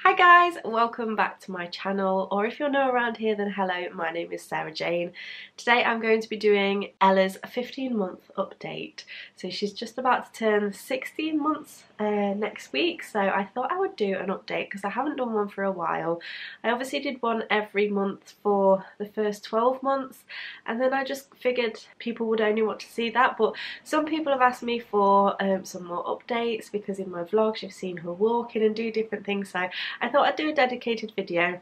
Hi guys, welcome back to my channel, or if you're new around here then hello, my name is Sarah-Jayne. Today I'm going to be doing Ella's 15-month update. So she's just about to turn 16 months next week, so I thought I would do an update because I haven't done one for a while. I obviously did one every month for the first 12 months and then I just figured people would only want to see that, but some people have asked me for some more updates because in my vlogs you've seen her walking and do different things, so I thought I'd do a dedicated video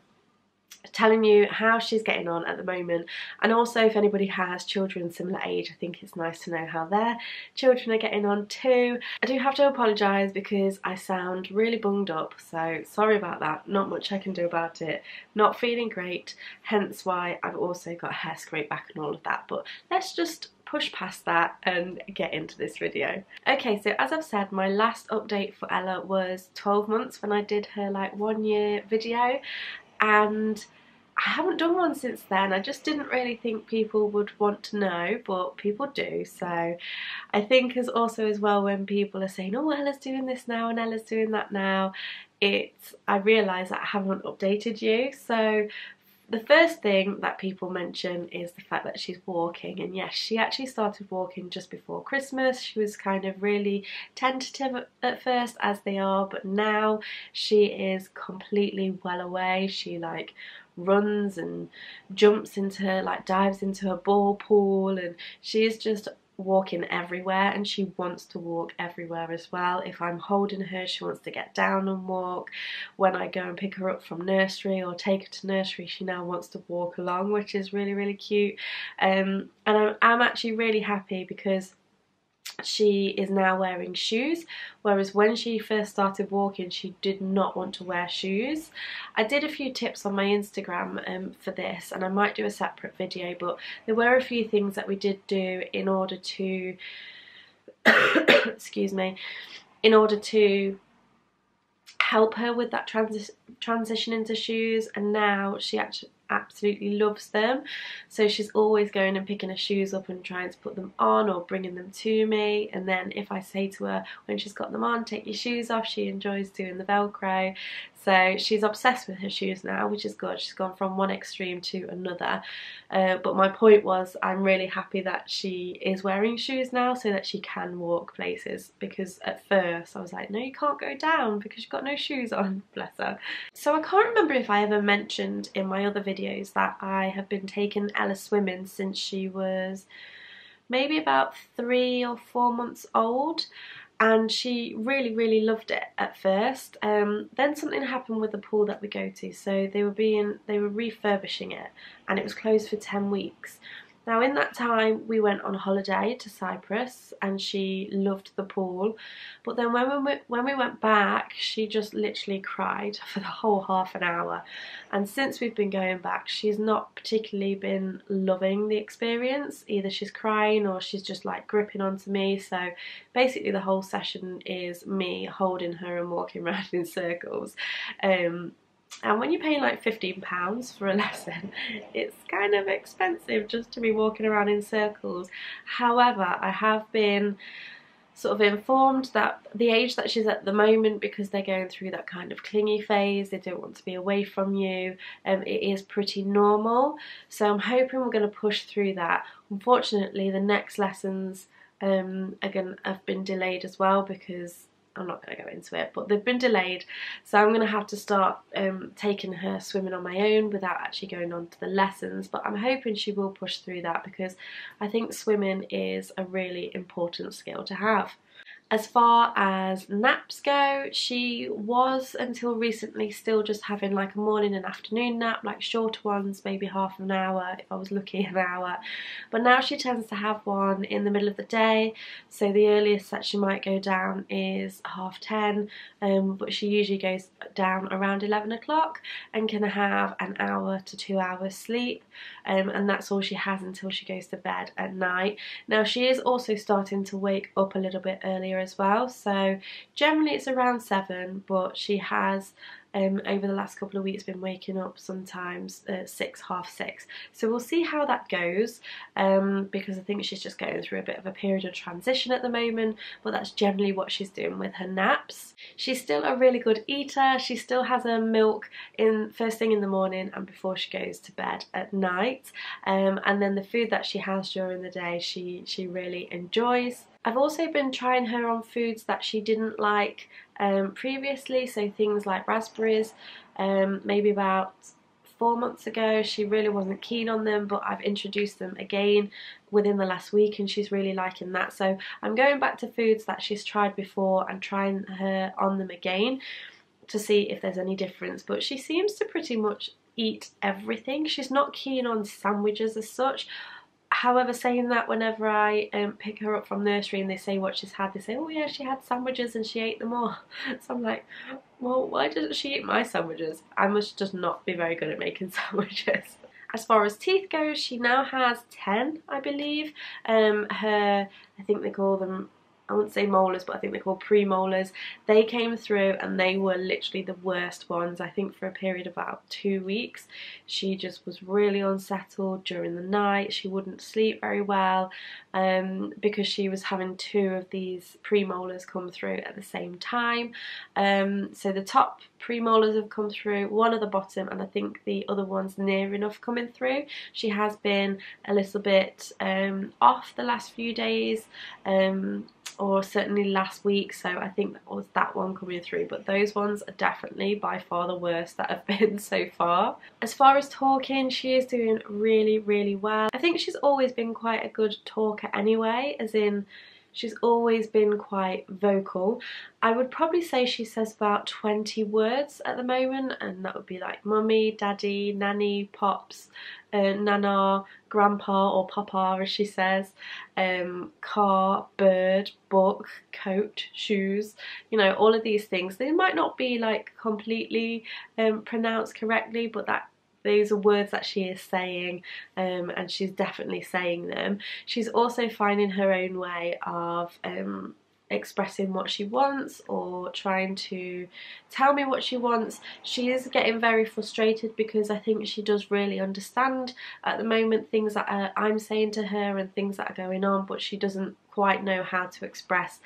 telling you how she's getting on at the moment, and also if anybody has children similar age, I think it's nice to know how their children are getting on too. I do have to apologise because I sound really bunged up, so sorry about that, not much I can do about it. Not feeling great, hence why I've also got hair scraped back and all of that, but let's just push past that and get into this video. Okay, so as I've said, my last update for Ella was 12 months when I did her like 1 year video, and I haven't done one since then. I just didn't really think people would want to know, but people do. So I think as well when people are saying, oh, Ella's doing this now and Ella's doing that now, I realise that I haven't updated you. So the first thing that people mention is the fact that she's walking, and yes, she actually started walking just before Christmas. She was kind of really tentative at first, as they are, but now she is completely well away. She like runs and jumps into like dives into a ball pool, and she is just walking everywhere, and she wants to walk everywhere as well. If I'm holding her, she wants to get down and walk. When I go and pick her up from nursery or take her to nursery, she now wants to walk along, which is really cute. And I'm actually really happy because she is now wearing shoes, whereas when she first started walking she did not want to wear shoes. I did a few tips on my Instagram for this, and I might do a separate video, but there were a few things that we did do in order to excuse me, in order to help her with that transition into shoes, and now she actually absolutely loves them. So she's always going and picking her shoes up and trying to put them on or bringing them to me, and then if I say to her when she's got them on, take your shoes off, she enjoys doing the Velcro. So she's obsessed with her shoes now, which is good. She's gone from one extreme to another. But my point was, I'm really happy that she is wearing shoes now so that she can walk places, because at first I was like, no, you can't go down because you've got no shoes on, bless her. So I can't remember if I ever mentioned in my other videos that I have been taking Ella swimming since she was maybe about 3 or 4 months old. And she really loved it at first. Then something happened with the pool that we go to, so they were refurbishing it, and it was closed for 10 weeks. Now in that time we went on holiday to Cyprus and she loved the pool, but then when we went back she just literally cried for the whole half an hour, and since we've been going back she's not particularly been loving the experience. Either she's crying or she's just like gripping onto me, so basically the whole session is me holding her and walking around in circles. And when you're paying like £15 for a lesson, it's kind of expensive just to be walking around in circles. However, I have been sort of informed that the age that she's at the moment, because they're going through that kind of clingy phase, they don't want to be away from you, it is pretty normal. So I'm hoping we're going to push through that. Unfortunately, the next lessons again have been delayed as well, because I'm not going to go into it, but they've been delayed, so I'm going to have to start taking her swimming on my own without actually going on to the lessons. But I'm hoping she will push through that, because I think swimming is a really important skill to have. As far as naps go, she was until recently still just having like a morning and afternoon nap, like shorter ones, maybe half an hour, if I was lucky an hour. But now she tends to have one in the middle of the day, so the earliest that she might go down is 10:30, but she usually goes down around 11 o'clock and can have an hour to 2 hours sleep, and that's all she has until she goes to bed at night. Now she is also starting to wake up a little bit earlier as well, so generally it's around 7, but she has over the last couple of weeks been waking up sometimes at 6, half 6. So we'll see how that goes, because I think she's just going through a bit of a period of transition at the moment, but that's generally what she's doing with her naps. She's still a really good eater. She still has her milk in first thing in the morning and before she goes to bed at night, and then the food that she has during the day she really enjoys. I've also been trying her on foods that she didn't like previously, so things like raspberries. Maybe about 4 months ago she really wasn't keen on them, but I've introduced them again within the last week and she's really liking that. So I'm going back to foods that she's tried before and trying her on them again to see if there's any difference, but she seems to pretty much eat everything. She's not keen on sandwiches as such. However, saying that, whenever I pick her up from nursery and they say what she's had, they say, oh yeah, she had sandwiches and she ate them all. So I'm like, well, why doesn't she eat my sandwiches? I must just not be very good at making sandwiches. As far as teeth go, she now has 10, I believe. I think they call them, I wouldn't say molars, but I think they're called premolars. They came through and they were literally the worst ones. I think for a period of about 2 weeks she just was really unsettled during the night. She wouldn't sleep very well because she was having 2 of these premolars come through at the same time. So the top premolars have come through, one at the bottom, and I think the other one's near enough coming through. She has been a little bit off the last few days, or certainly last week, so I think that was that one coming through, but those ones are definitely by far the worst that have been so far. As far as talking, she is doing really well. I think she's always been quite a good talker anyway, as in she's always been quite vocal. I would probably say she says about 20 words at the moment, and that would be like mummy, daddy, nanny, pops, nana, grandpa or papa as she says, car, bird, book, coat, shoes, you know, all of these things. They might not be like completely pronounced correctly, but these are words that she is saying, and she's definitely saying them. She's also finding her own way of expressing what she wants or trying to tell me what she wants. She is getting very frustrated because I think she does really understand at the moment things that I'm saying to her and things that are going on, but she doesn't quite know how to express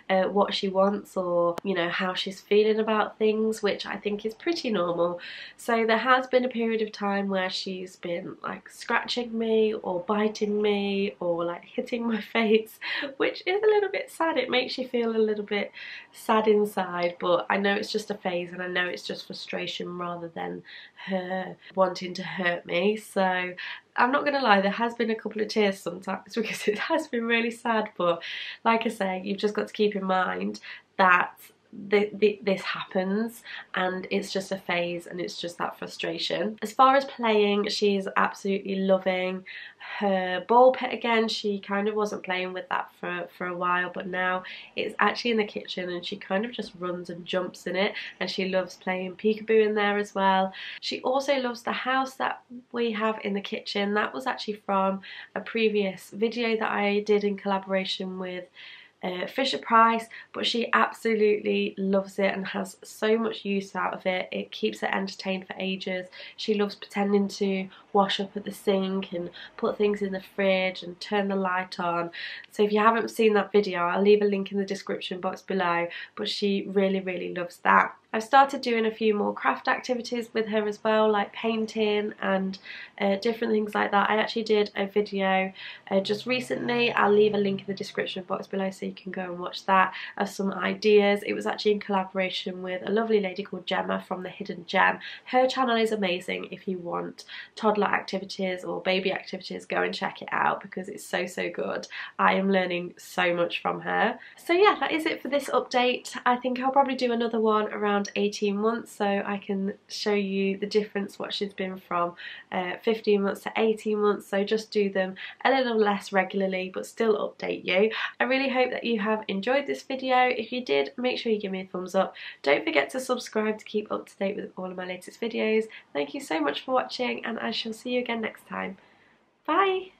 what she wants, or you know, how she's feeling about things, which I think is pretty normal. So there has been a period of time where she's been like scratching me or biting me or like hitting my face, which is a little bit sad. It makes you feel a little bit sad inside, but I know it's just a phase and I know it's just frustration rather than her wanting to hurt me. So I'm not going to lie, there has been a couple of tears sometimes because it has been really sad, but like I say, you've just got to keep in mind that this happens and it's just a phase and it's just that frustration. As far as playing, she's absolutely loving her ball pit again. She kind of wasn't playing with that for a while, but now it's actually in the kitchen and she kind of just runs and jumps in it, and she loves playing peekaboo in there as well. She also loves the house that we have in the kitchen. That was actually from a previous video that I did in collaboration with Fisher Price, but she absolutely loves it and has so much use out of it. It keeps her entertained for ages. She loves pretending to wash up at the sink and put things in the fridge and turn the light on. So if you haven't seen that video, I'll leave a link in the description box below, but she really loves that. I've started doing a few more craft activities with her as well, like painting and different things like that. I actually did a video just recently. I'll leave a link in the description box below so you can go and watch that, of some ideas. It was actually in collaboration with a lovely lady called Gemma from The Hidden Gem. Her channel is amazing. If you want toddler activities or baby activities, go and check it out because it's so good. I am learning so much from her. So yeah, that is it for this update. I think I'll probably do another one around 18 months so I can show you the difference, what she's been from 15 months to 18 months, so just do them a little less regularly but still update you. I really hope that you have enjoyed this video. If you did, make sure you give me a thumbs up. Don't forget to subscribe to keep up to date with all of my latest videos. Thank you so much for watching and I shall see you again next time. Bye!